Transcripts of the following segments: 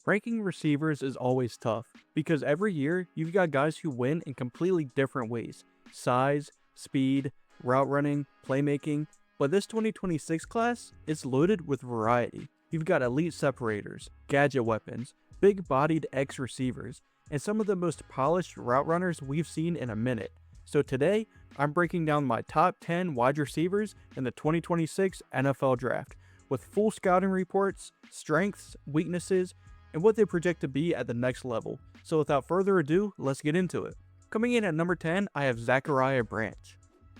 Ranking receivers is always tough because every year you've got guys who win in completely different ways: size, speed, route running, playmaking. But this 2026 class is loaded with variety. You've got elite separators, gadget weapons, big bodied X receivers, and some of the most polished route runners we've seen in a minute. So today, I'm breaking down my top 10 wide receivers in the 2026 NFL Draft with full scouting reports, strengths, weaknesses, and what they project to be at the next level. So without further ado, let's get into it. Coming in at number 10, I have Zachariah Branch.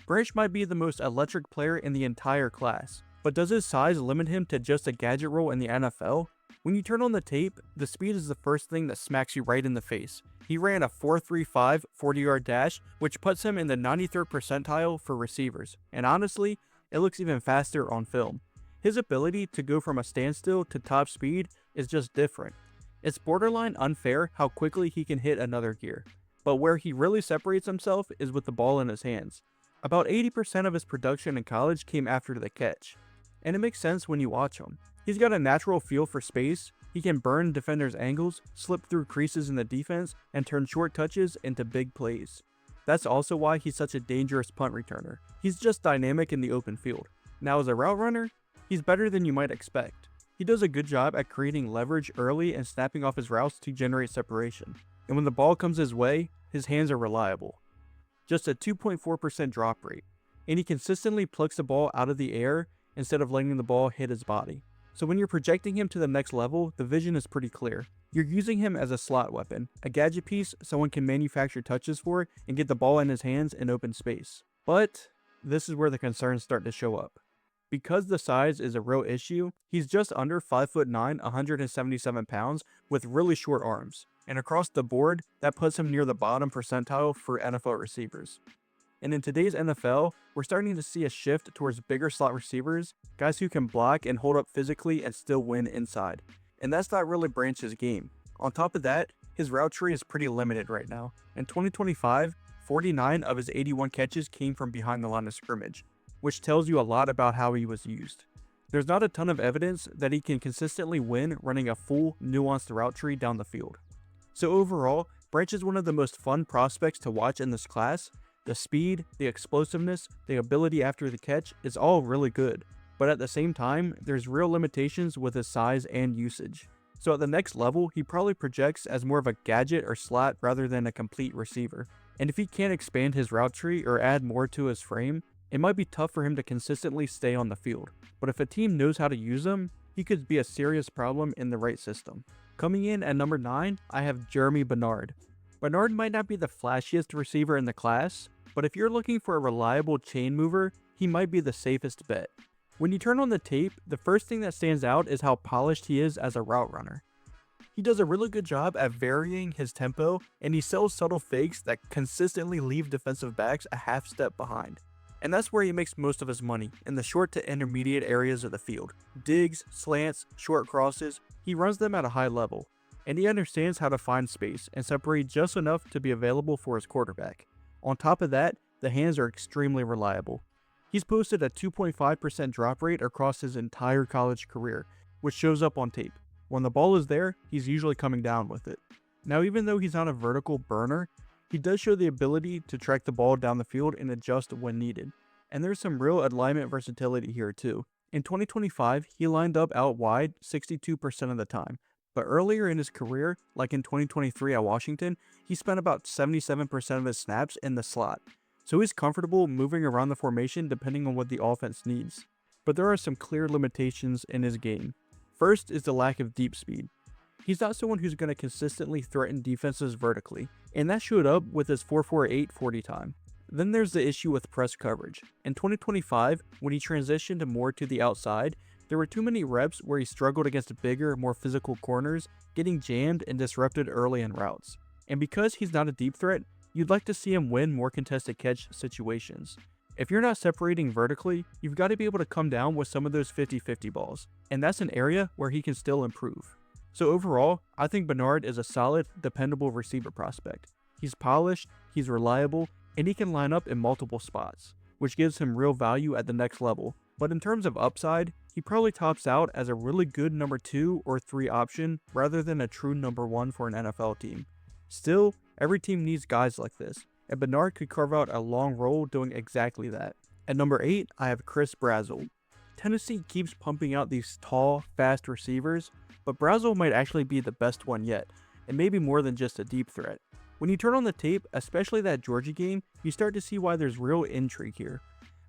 Branch might be the most electric player in the entire class, but does his size limit him to just a gadget role in the NFL? When you turn on the tape, the speed is the first thing that smacks you right in the face. He ran a 4.35 40-yard dash, which puts him in the 93rd percentile for receivers, and honestly, it looks even faster on film. His ability to go from a standstill to top speed is just different. It's borderline unfair how quickly he can hit another gear, but where he really separates himself is with the ball in his hands. About 80% of his production in college came after the catch, and it makes sense when you watch him. He's got a natural feel for space, he can burn defenders' angles, slip through creases in the defense, and turn short touches into big plays. That's also why he's such a dangerous punt returner. He's just dynamic in the open field. Now as a route runner, he's better than you might expect. He does a good job at creating leverage early and snapping off his routes to generate separation. And when the ball comes his way, his hands are reliable. Just a 2.4% drop rate, and he consistently plucks the ball out of the air instead of letting the ball hit his body. So when you're projecting him to the next level, the vision is pretty clear. You're using him as a slot weapon, a gadget piece someone can manufacture touches for and get the ball in his hands in open space. But this is where the concerns start to show up. Because the size is a real issue, he's just under 5'9", 177 pounds with really short arms. And across the board, that puts him near the bottom percentile for NFL receivers. And in today's NFL, we're starting to see a shift towards bigger slot receivers, guys who can block and hold up physically and still win inside. And that's not really Branch's game. On top of that, his route tree is pretty limited right now. In 2025, 49 of his 81 catches came from behind the line of scrimmage, which tells you a lot about how he was used. There's not a ton of evidence that he can consistently win running a full, nuanced route tree down the field. So overall, Branch is one of the most fun prospects to watch in this class. The speed, the explosiveness, the ability after the catch is all really good, but at the same time, there's real limitations with his size and usage. So at the next level, he probably projects as more of a gadget or slot rather than a complete receiver. And if he can't expand his route tree or add more to his frame, it might be tough for him to consistently stay on the field. But if a team knows how to use him, he could be a serious problem in the right system. Coming in at number 9, I have Jeremy Bernard. Bernard might not be the flashiest receiver in the class, but if you're looking for a reliable chain mover, he might be the safest bet. When you turn on the tape, the first thing that stands out is how polished he is as a route runner. He does a really good job at varying his tempo, and he sells subtle fakes that consistently leave defensive backs a half step behind. And that's where he makes most of his money, in the short to intermediate areas of the field. Digs, slants, short crosses, he runs them at a high level. And he understands how to find space and separate just enough to be available for his quarterback. On top of that, the hands are extremely reliable. He's posted a 2.5% drop rate across his entire college career, which shows up on tape. When the ball is there, he's usually coming down with it. Now, even though he's not a vertical burner, he does show the ability to track the ball down the field and adjust when needed. And there's some real alignment versatility here too. In 2025, he lined up out wide 62% of the time. But earlier in his career, like in 2023 at Washington, he spent about 77% of his snaps in the slot. So he's comfortable moving around the formation depending on what the offense needs. But there are some clear limitations in his game. First is the lack of deep speed. He's not someone who's going to consistently threaten defenses vertically, and that showed up with his 4.48 40 time. Then there's the issue with press coverage. In 2025, when he transitioned more to the outside, there were too many reps where he struggled against bigger, more physical corners, getting jammed and disrupted early in routes. And because he's not a deep threat, you'd like to see him win more contested catch situations. If you're not separating vertically, you've got to be able to come down with some of those 50-50 balls, and that's an area where he can still improve. So overall, I think Bernard is a solid, dependable receiver prospect. He's polished, he's reliable, and he can line up in multiple spots, which gives him real value at the next level. But in terms of upside, he probably tops out as a really good number 2 or 3 option rather than a true number 1 for an NFL team. Still, every team needs guys like this, and Bernard could carve out a long role doing exactly that. At number 8, I have Chris Brazzell. Tennessee keeps pumping out these tall, fast receivers, but Brazzell might actually be the best one yet, and maybe more than just a deep threat. When you turn on the tape, especially that Georgia game, you start to see why there's real intrigue here.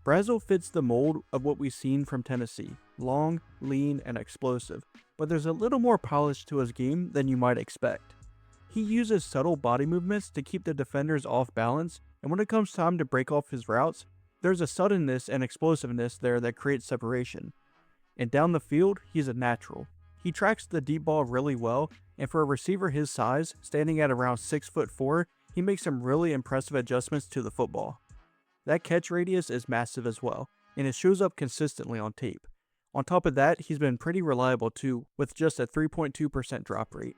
Brazzell fits the mold of what we've seen from Tennessee, long, lean, and explosive, but there's a little more polish to his game than you might expect. He uses subtle body movements to keep the defenders off balance, and when it comes time to break off his routes, there's a suddenness and explosiveness there that creates separation. And down the field, he's a natural. He tracks the deep ball really well, and for a receiver his size, standing at around 6'4", he makes some really impressive adjustments to the football. That catch radius is massive as well, and it shows up consistently on tape. On top of that, he's been pretty reliable too, with just a 3.2% drop rate.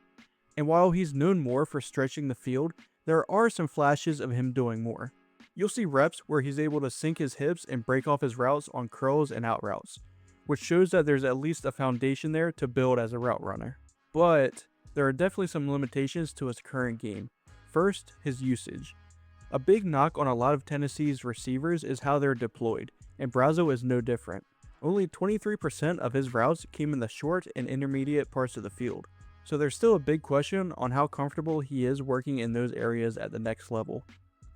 And while he's known more for stretching the field, there are some flashes of him doing more. You'll see reps where he's able to sink his hips and break off his routes on curls and out routes, which shows that there's at least a foundation there to build as a route runner. But there are definitely some limitations to his current game. First, his usage. A big knock on a lot of Tennessee's receivers is how they're deployed, and Brazzell is no different. Only 23% of his routes came in the short and intermediate parts of the field, so there's still a big question on how comfortable he is working in those areas at the next level.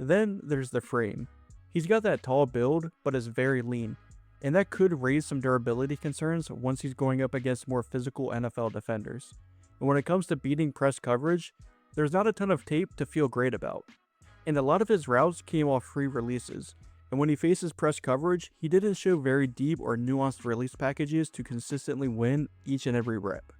Then there's the frame. He's got that tall build, but is very lean, and that could raise some durability concerns once he's going up against more physical NFL defenders. And when it comes to beating press coverage, there's not a ton of tape to feel great about. And a lot of his routes came off free releases, and when he faces press coverage, he didn't show very deep or nuanced release packages to consistently win each and every rep.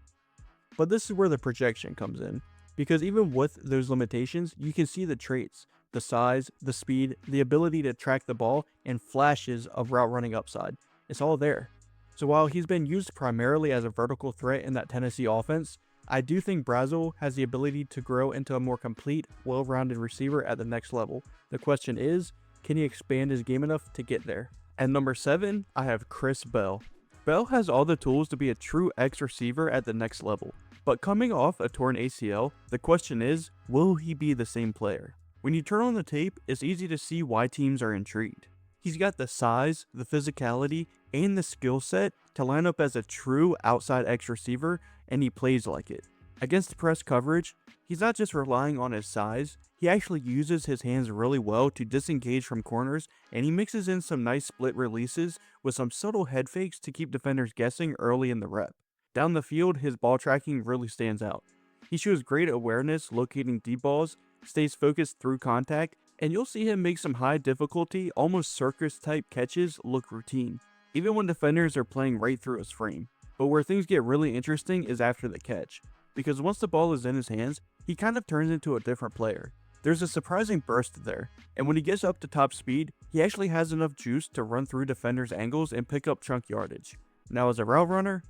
But this is where the projection comes in, because even with those limitations, you can see the traits, the size, the speed, the ability to track the ball, and flashes of route running upside. It's all there. So while he's been used primarily as a vertical threat in that Tennessee offense, I do think Brazzell has the ability to grow into a more complete, well-rounded receiver at the next level. The question is, can he expand his game enough to get there? At number 7, I have Chris Bell. Bell has all the tools to be a true X receiver at the next level, but coming off a torn ACL, the question is, will he be the same player? When you turn on the tape, it's easy to see why teams are intrigued. He's got the size, the physicality, and the skill set to line up as a true outside X receiver, and he plays like it. Against press coverage, he's not just relying on his size, he actually uses his hands really well to disengage from corners, and he mixes in some nice split releases with some subtle head fakes to keep defenders guessing early in the rep. Down the field, his ball tracking really stands out. He shows great awareness locating deep balls, stays focused through contact, and you'll see him make some high difficulty, almost circus type catches look routine, even when defenders are playing right through his frame. But where things get really interesting is after the catch, because once the ball is in his hands, he kind of turns into a different player. There's a surprising burst there, and when he gets up to top speed, he actually has enough juice to run through defenders' angles and pick up chunk yardage. Now as a route runner,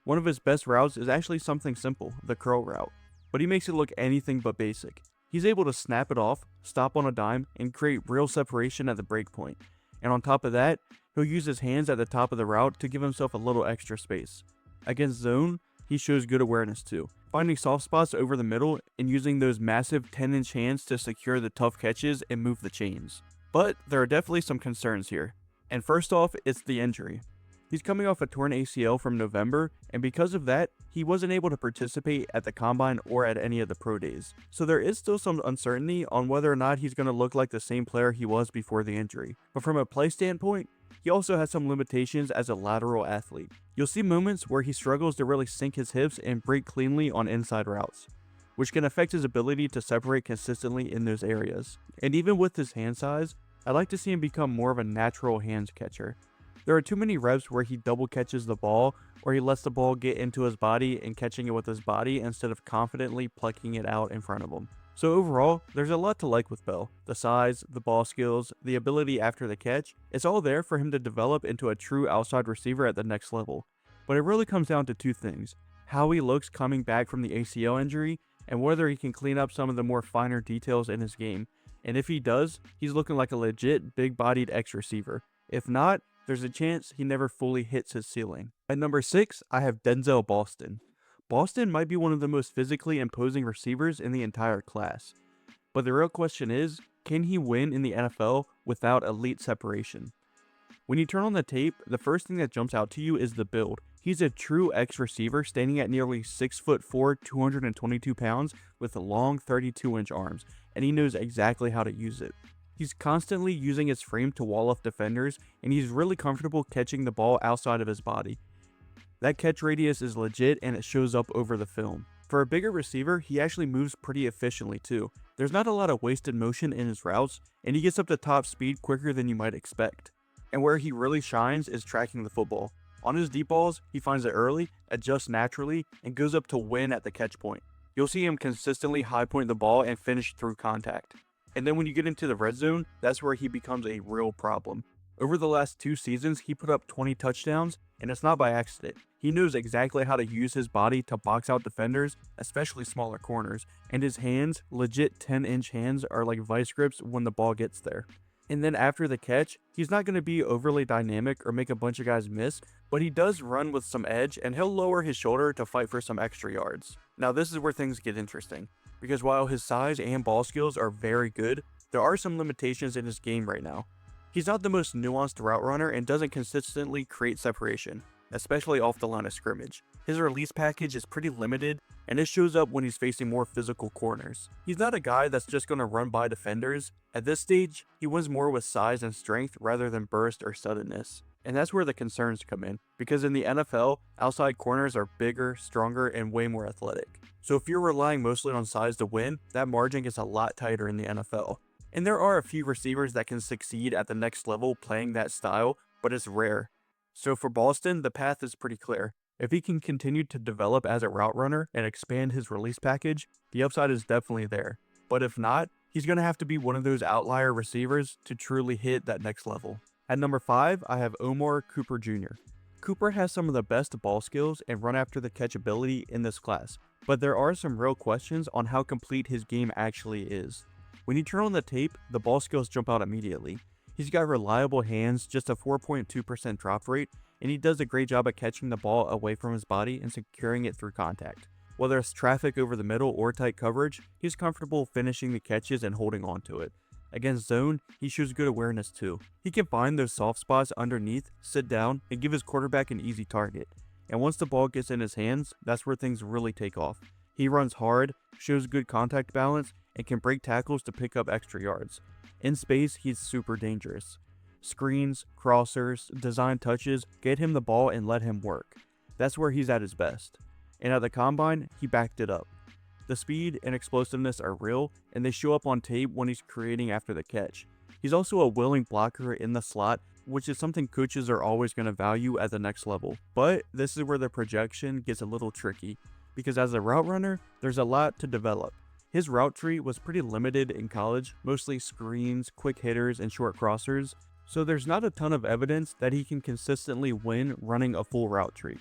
one of his best routes is actually something simple, the curl route, but he makes it look anything but basic. He's able to snap it off, stop on a dime, and create real separation at the break point. And on top of that, he'll use his hands at the top of the route to give himself a little extra space. Against zone, he shows good awareness too, finding soft spots over the middle and using those massive 10-inch hands to secure the tough catches and move the chains. But there are definitely some concerns here. And first off, it's the injury. He's coming off a torn ACL from November, and because of that, he wasn't able to participate at the combine or at any of the pro days. So there is still some uncertainty on whether or not he's going to look like the same player he was before the injury. But from a play standpoint, he also has some limitations as a lateral athlete. You'll see moments where he struggles to really sink his hips and break cleanly on inside routes, which can affect his ability to separate consistently in those areas. And even with his hand size, I'd like to see him become more of a natural hands catcher. There are too many reps where he double catches the ball, or he lets the ball get into his body and catching it with his body instead of confidently plucking it out in front of him. So overall, there's a lot to like with Bell. The size, the ball skills, the ability after the catch, it's all there for him to develop into a true outside receiver at the next level. But it really comes down to two things: how he looks coming back from the ACL injury, and whether he can clean up some of the more finer details in his game. And if he does, he's looking like a legit big-bodied X receiver. If not, there's a chance he never fully hits his ceiling. At number 6, I have Denzel Boston. Boston might be one of the most physically imposing receivers in the entire class. But the real question is, can he win in the NFL without elite separation? When you turn on the tape, the first thing that jumps out to you is the build. He's a true X receiver standing at nearly 6'4", 222 pounds with long 32-inch arms, and he knows exactly how to use it. He's constantly using his frame to wall off defenders, and he's really comfortable catching the ball outside of his body. That catch radius is legit and it shows up over the film. For a bigger receiver, he actually moves pretty efficiently too. There's not a lot of wasted motion in his routes, and he gets up to top speed quicker than you might expect. And where he really shines is tracking the football. On his deep balls, he finds it early, adjusts naturally, and goes up to win at the catch point. You'll see him consistently high point the ball and finish through contact. And then when you get into the red zone, that's where he becomes a real problem. Over the last 2 seasons, he put up 20 touchdowns, and it's not by accident. He knows exactly how to use his body to box out defenders, especially smaller corners, and his hands, legit 10-inch hands, are like vice grips when the ball gets there. And then after the catch, he's not going to be overly dynamic or make a bunch of guys miss, but he does run with some edge and he'll lower his shoulder to fight for some extra yards. Now this is where things get interesting, because while his size and ball skills are very good, there are some limitations in his game right now. He's not the most nuanced route runner and doesn't consistently create separation, especially off the line of scrimmage. His release package is pretty limited, and it shows up when he's facing more physical corners. He's not a guy that's just going to run by defenders. At this stage, he wins more with size and strength rather than burst or suddenness. And that's where the concerns come in, because in the NFL, outside corners are bigger, stronger, and way more athletic. So if you're relying mostly on size to win, that margin gets a lot tighter in the NFL. And there are a few receivers that can succeed at the next level playing that style, but it's rare. So for Boston, the path is pretty clear. If he can continue to develop as a route runner and expand his release package, the upside is definitely there. But if not, he's going to have to be one of those outlier receivers to truly hit that next level. At number 5, I have Omar Cooper Jr. Cooper has some of the best ball skills and run after the catch ability in this class, but there are some real questions on how complete his game actually is. When you turn on the tape, the ball skills jump out immediately. He's got reliable hands, just a 4.2% drop rate, and he does a great job at catching the ball away from his body and securing it through contact. Whether it's traffic over the middle or tight coverage, he's comfortable finishing the catches and holding on to it. Against zone, he shows good awareness too. He can find those soft spots underneath, sit down, and give his quarterback an easy target. And once the ball gets in his hands, that's where things really take off. He runs hard, shows good contact balance, and can break tackles to pick up extra yards. In space, he's super dangerous. Screens, crossers, design touches, get him the ball and let him work. That's where he's at his best. And at the combine, he backed it up. The speed and explosiveness are real, and they show up on tape when he's creating after the catch. He's also a willing blocker in the slot, which is something coaches are always going to value at the next level. But this is where the projection gets a little tricky, because as a route runner, there's a lot to develop. His route tree was pretty limited in college, mostly screens, quick hitters, and short crossers, so there's not a ton of evidence that he can consistently win running a full route tree.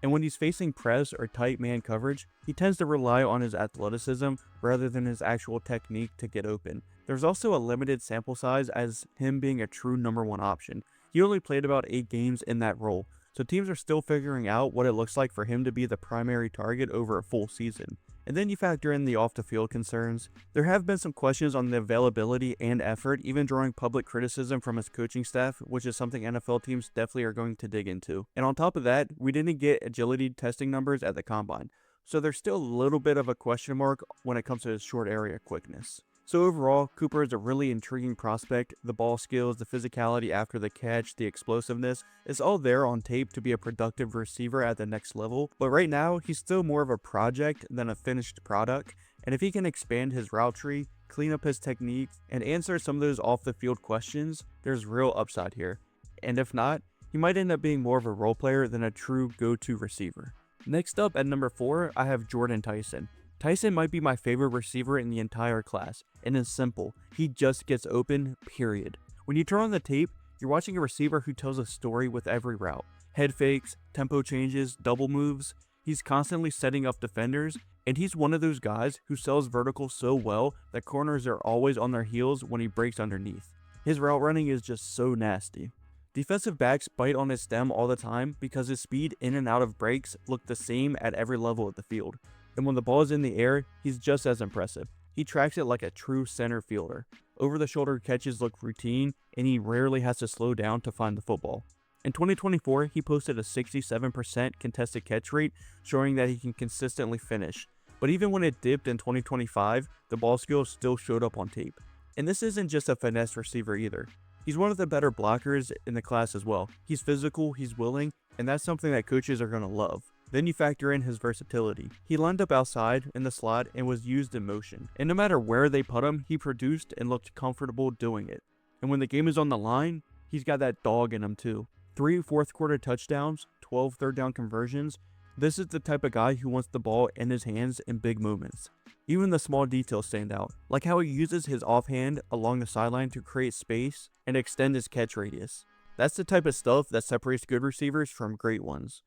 And when he's facing press or tight man coverage, he tends to rely on his athleticism rather than his actual technique to get open. There's also a limited sample size as him being a true number 1 option. He only played about 8 games in that role, so teams are still figuring out what it looks like for him to be the primary target over a full season. And then you factor in the off-the-field concerns. There have been some questions on the availability and effort, even drawing public criticism from his coaching staff, which is something NFL teams definitely are going to dig into. And on top of that, we didn't get agility testing numbers at the combine, so there's still a little bit of a question mark when it comes to his short area quickness. So overall, Cooper is a really intriguing prospect. The ball skills, the physicality after the catch, the explosiveness, is all there on tape to be a productive receiver at the next level. But right now, he's still more of a project than a finished product. And if he can expand his route tree, clean up his technique, and answer some of those off-the-field questions, there's real upside here. And if not, he might end up being more of a role player than a true go-to receiver. Next up at number 4, I have Jordan Tyson. Tyson might be my favorite receiver in the entire class, and it's simple. He just gets open, period. When you turn on the tape, you're watching a receiver who tells a story with every route. Head fakes, tempo changes, double moves. He's constantly setting up defenders, and he's one of those guys who sells vertical so well that corners are always on their heels when he breaks underneath. His route running is just so nasty. Defensive backs bite on his stem all the time because his speed in and out of breaks look the same at every level of the field. And when the ball is in the air, he's just as impressive. He tracks it like a true center fielder. Over-the-shoulder catches look routine, and he rarely has to slow down to find the football. In 2024, he posted a 67% contested catch rate, showing that he can consistently finish. But even when it dipped in 2025, the ball skills still showed up on tape. And this isn't just a finesse receiver either. He's one of the better blockers in the class as well. He's physical, he's willing, and that's something that coaches are going to love. Then you factor in his versatility. He lined up outside in the slot and was used in motion. And no matter where they put him, he produced and looked comfortable doing it. And when the game is on the line, he's got that dog in him too. 3 fourth quarter touchdowns, 12 third down conversions. This is the type of guy who wants the ball in his hands in big moments. Even the small details stand out, like how he uses his offhand along the sideline to create space and extend his catch radius. That's the type of stuff that separates good receivers from great ones.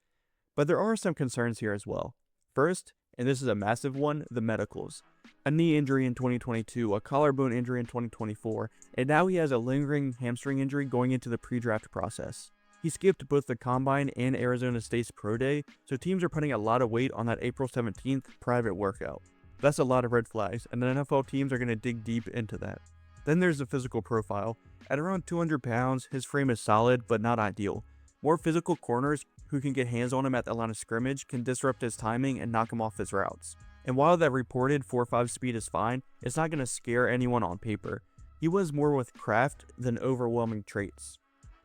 But there are some concerns here as well. First, and this is a massive one, the medicals. A knee injury in 2022, a collarbone injury in 2024, and now he has a lingering hamstring injury going into the pre-draft process. He skipped both the Combine and Arizona State's Pro Day, so teams are putting a lot of weight on that April 17th private workout. That's a lot of red flags, and the NFL teams are going to dig deep into that. Then there's the physical profile. At around 200 pounds, his frame is solid, but not ideal. More physical corners who can get hands on him at the line of scrimmage can disrupt his timing and knock him off his routes. And while that reported 4.5 speed is fine, it's not going to scare anyone on paper. He was more with craft than overwhelming traits.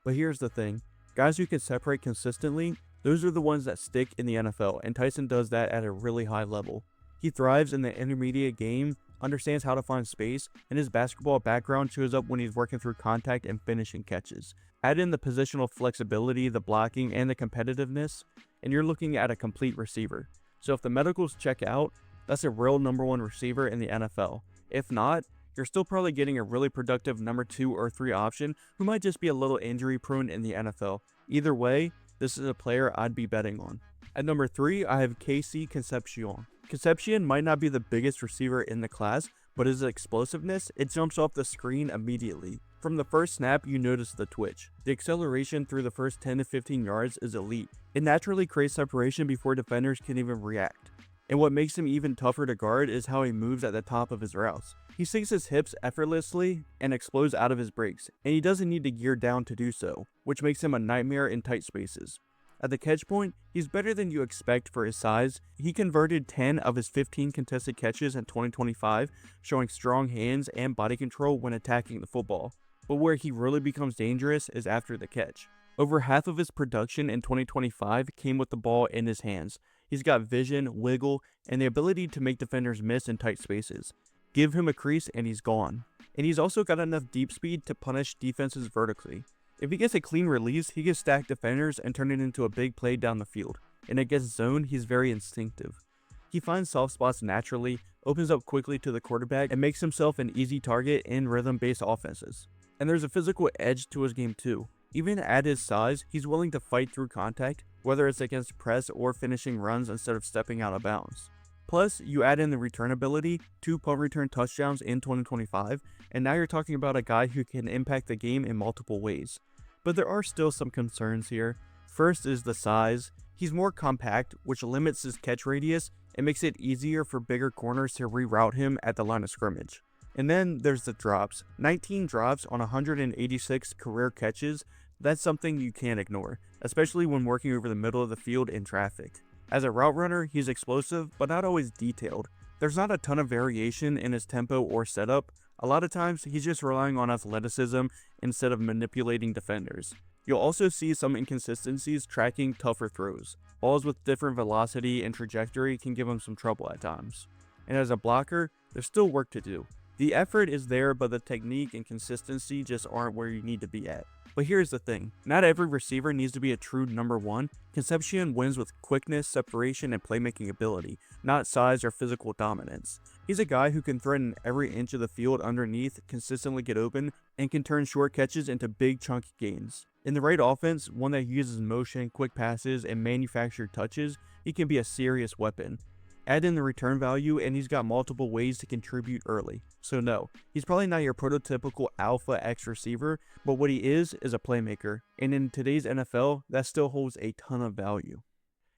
But here's the thing. Guys who can separate consistently, those are the ones that stick in the NFL, and Tyson does that at a really high level. He thrives in the intermediate game, understands how to find space, and his basketball background shows up when he's working through contact and finishing catches. Add in the positional flexibility, the blocking, and the competitiveness, and you're looking at a complete receiver. So if the medicals check out, that's a real number 1 receiver in the NFL. If not, you're still probably getting a really productive number 2 or 3 option who might just be a little injury prone in the NFL. Either way, this is a player I'd be betting on. At number 3, I have Concepcion. Concepcion might not be the biggest receiver in the class, but his explosiveness, it jumps off the screen immediately. From the first snap, you notice the twitch. The acceleration through the first 10 to 15 yards is elite. It naturally creates separation before defenders can even react. And what makes him even tougher to guard is how he moves at the top of his routes. He sinks his hips effortlessly and explodes out of his breaks, and he doesn't need to gear down to do so, which makes him a nightmare in tight spaces. At the catch point, he's better than you expect for his size. He converted 10 of his 15 contested catches in 2025, showing strong hands and body control when attacking the football. But where he really becomes dangerous is after the catch. Over half of his production in 2025 came with the ball in his hands. He's got vision, wiggle, and the ability to make defenders miss in tight spaces. Give him a crease and he's gone. And he's also got enough deep speed to punish defenses vertically. If he gets a clean release, he can stack defenders and turn it into a big play down the field. And against zone, he's very instinctive. He finds soft spots naturally, opens up quickly to the quarterback, and makes himself an easy target in rhythm-based offenses. And there's a physical edge to his game too. Even at his size, he's willing to fight through contact, whether it's against press or finishing runs instead of stepping out of bounds. Plus, you add in the return ability, 2 punt return touchdowns in 2025, and now you're talking about a guy who can impact the game in multiple ways. But there are still some concerns here. First is the size. He's more compact, which limits his catch radius and makes it easier for bigger corners to reroute him at the line of scrimmage. And then there's the drops. 19 drops on 186 career catches. That's something you can't ignore, especially when working over the middle of the field in traffic. As a route runner, he's explosive, but not always detailed. There's not a ton of variation in his tempo or setup. A lot of times, he's just relying on athleticism instead of manipulating defenders. You'll also see some inconsistencies tracking tougher throws. Balls with different velocity and trajectory can give him some trouble at times. And as a blocker, there's still work to do. The effort is there, but the technique and consistency just aren't where you need to be at. But here's the thing, not every receiver needs to be a true number 1. Concepcion wins with quickness, separation, and playmaking ability, not size or physical dominance. He's a guy who can threaten every inch of the field underneath, consistently get open, and can turn short catches into big chunky gains. In the right offense, one that uses motion, quick passes, and manufactured touches, he can be a serious weapon. Add in the return value and he's got multiple ways to contribute early. So no, he's probably not your prototypical alpha X receiver, but what he is a playmaker. And in today's NFL, that still holds a ton of value.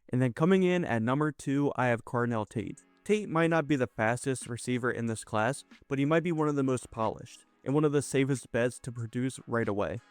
And then coming in at number 2, I have Carnell Tate. Tate might not be the fastest receiver in this class, but he might be one of the most polished, and one of the safest bets to produce right away.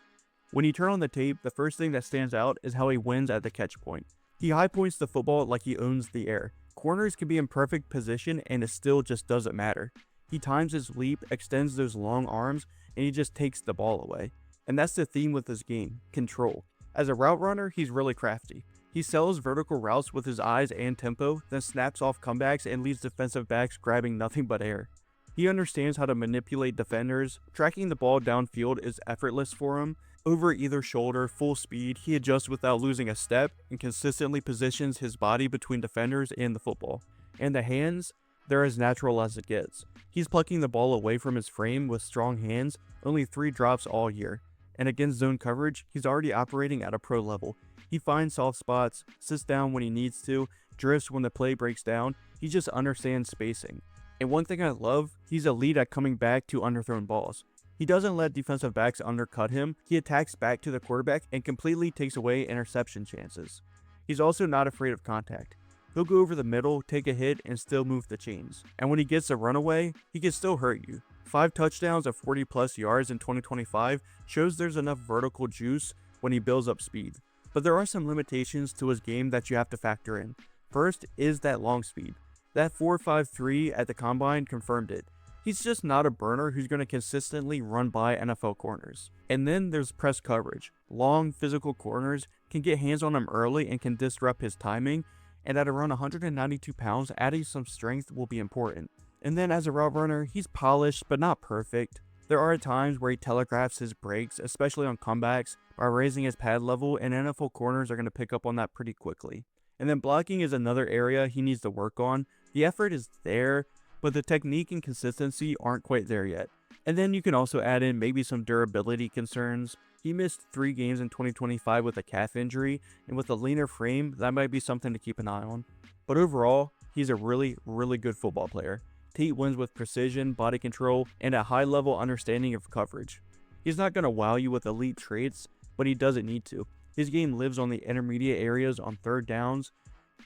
When you turn on the tape, the first thing that stands out is how he wins at the catch point. He high points the football like he owns the air. Corners can be in perfect position and it still just doesn't matter. He times his leap, extends those long arms, and he just takes the ball away. And that's the theme with his game, control. As a route runner, he's really crafty. He sells vertical routes with his eyes and tempo, then snaps off comebacks and leaves defensive backs grabbing nothing but air. He understands how to manipulate defenders. Tracking the ball downfield is effortless for him. Over either shoulder, full speed, he adjusts without losing a step and consistently positions his body between defenders and the football. And the hands, they're as natural as it gets. He's plucking the ball away from his frame with strong hands, only 3 drops all year. And against zone coverage, he's already operating at a pro level. He finds soft spots, sits down when he needs to, drifts when the play breaks down. He just understands spacing. And one thing I love, he's elite at coming back to underthrown balls. He doesn't let defensive backs undercut him. He attacks back to the quarterback and completely takes away interception chances. He's also not afraid of contact. He'll go over the middle, take a hit, and still move the chains. And when he gets a runaway, he can still hurt you. 5 touchdowns of 40 plus yards in 2025 shows there's enough vertical juice when he builds up speed. But there are some limitations to his game that you have to factor in. First is that long speed. That 4.53 at the combine confirmed it. He's just not a burner who's going to consistently run by NFL corners. And then there's press coverage. Long, physical corners can get hands on him early and can disrupt his timing, and at around 192 pounds, adding some strength will be important. And then as a route runner, he's polished but not perfect. There are times where he telegraphs his breaks, especially on comebacks, by raising his pad level, and NFL corners are going to pick up on that pretty quickly. And then blocking is another area he needs to work on. The effort is there, but the technique and consistency aren't quite there yet. And then you can also add in maybe some durability concerns. He missed 3 games in 2025 with a calf injury, and with a leaner frame, that might be something to keep an eye on. But overall, he's a really good football player. Tate wins with precision, body control, and a high level understanding of coverage. He's not going to wow you with elite traits, but he doesn't need to. His game lives on the intermediate areas on third downs,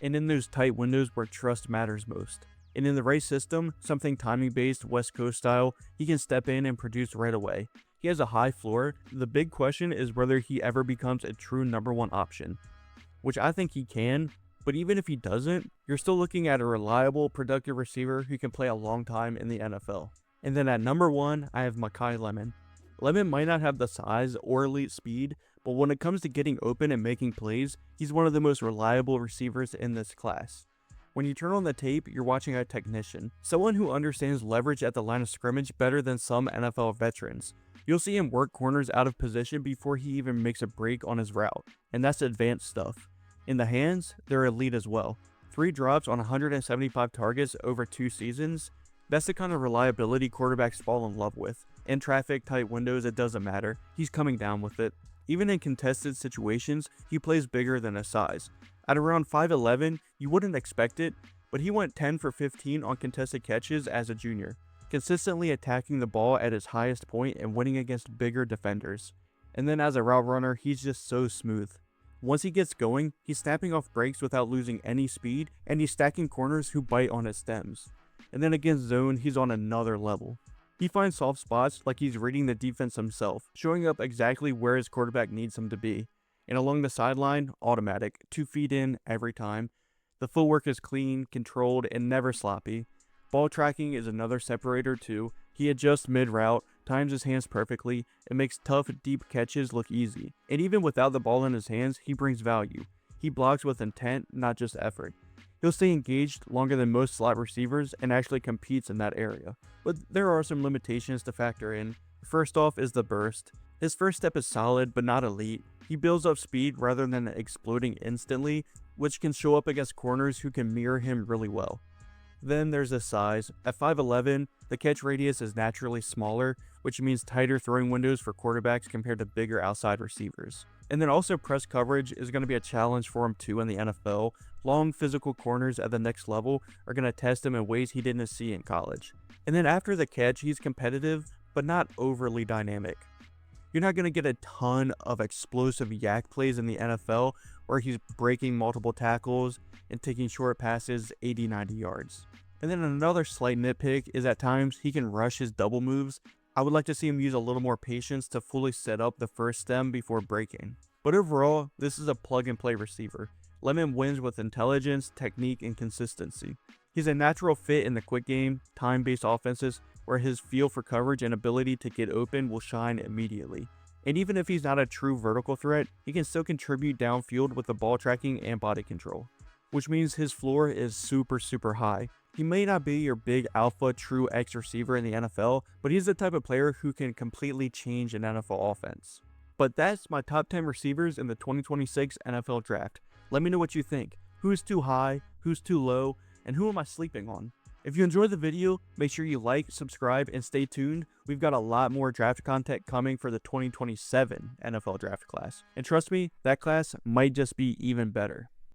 and in those tight windows where trust matters most. And in the right system, something timing based, West Coast style, he can step in and produce right away. He has a high floor. The big question is whether he ever becomes a true number 1 option, which I think he can, but even if he doesn't, you're still looking at a reliable, productive receiver who can play a long time in the NFL. And then at number 1, I have Mekai Lemon. Lemon might not have the size or elite speed, but when it comes to getting open and making plays, he's one of the most reliable receivers in this class. When you turn on the tape, you're watching a technician, someone who understands leverage at the line of scrimmage better than some NFL veterans. You'll see him work corners out of position before he even makes a break on his route, and that's advanced stuff. In the hands, they're elite as well. 3 drops on 175 targets over 2 seasons, that's the kind of reliability quarterbacks fall in love with. In traffic, tight windows, it doesn't matter, he's coming down with it. Even in contested situations, he plays bigger than his size. At around 5'11", you wouldn't expect it, but he went 10 for 15 on contested catches as a junior, consistently attacking the ball at his highest point and winning against bigger defenders. And then as a route runner, he's just so smooth. Once he gets going, he's snapping off breaks without losing any speed, and he's stacking corners who bite on his stems. And then against zone, he's on another level. He finds soft spots like he's reading the defense himself, showing up exactly where his quarterback needs him to be. And along the sideline, automatic, 2 feet in every time. The footwork is clean, controlled, and never sloppy. Ball tracking is another separator too. He adjusts mid-route, times his hands perfectly, and makes tough, deep catches look easy. And even without the ball in his hands, he brings value. He blocks with intent, not just effort. He'll stay engaged longer than most slot receivers and actually competes in that area. But there are some limitations to factor in. First off is the burst. His first step is solid, but not elite. He builds up speed rather than exploding instantly, which can show up against corners who can mirror him really well. Then there's his size. At 5'11", the catch radius is naturally smaller, which means tighter throwing windows for quarterbacks compared to bigger outside receivers. And then also press coverage is going to be a challenge for him too in the NFL, Long physical corners at the next level are going to test him in ways he didn't see in college. And then after the catch, he's competitive, but not overly dynamic. You're not going to get a ton of explosive yak plays in the NFL where he's breaking multiple tackles and taking short passes 80-90 yards. And then another slight nitpick is at times he can rush his double moves. I would like to see him use a little more patience to fully set up the first stem before breaking. But overall, this is a plug-and-play receiver. Lemon wins with intelligence, technique, and consistency. He's a natural fit in the quick game, time-based offenses, where his feel for coverage and ability to get open will shine immediately. And even if he's not a true vertical threat, he can still contribute downfield with the ball tracking and body control, which means his floor is super high. He may not be your big alpha true X receiver in the NFL, but he's the type of player who can completely change an NFL offense. But that's my top 10 receivers in the 2026 NFL Draft. Let me know what you think. Who's too high, who's too low, and who am I sleeping on? If you enjoyed the video, make sure you like, subscribe, and stay tuned. We've got a lot more draft content coming for the 2027 NFL Draft class. And trust me, that class might just be even better.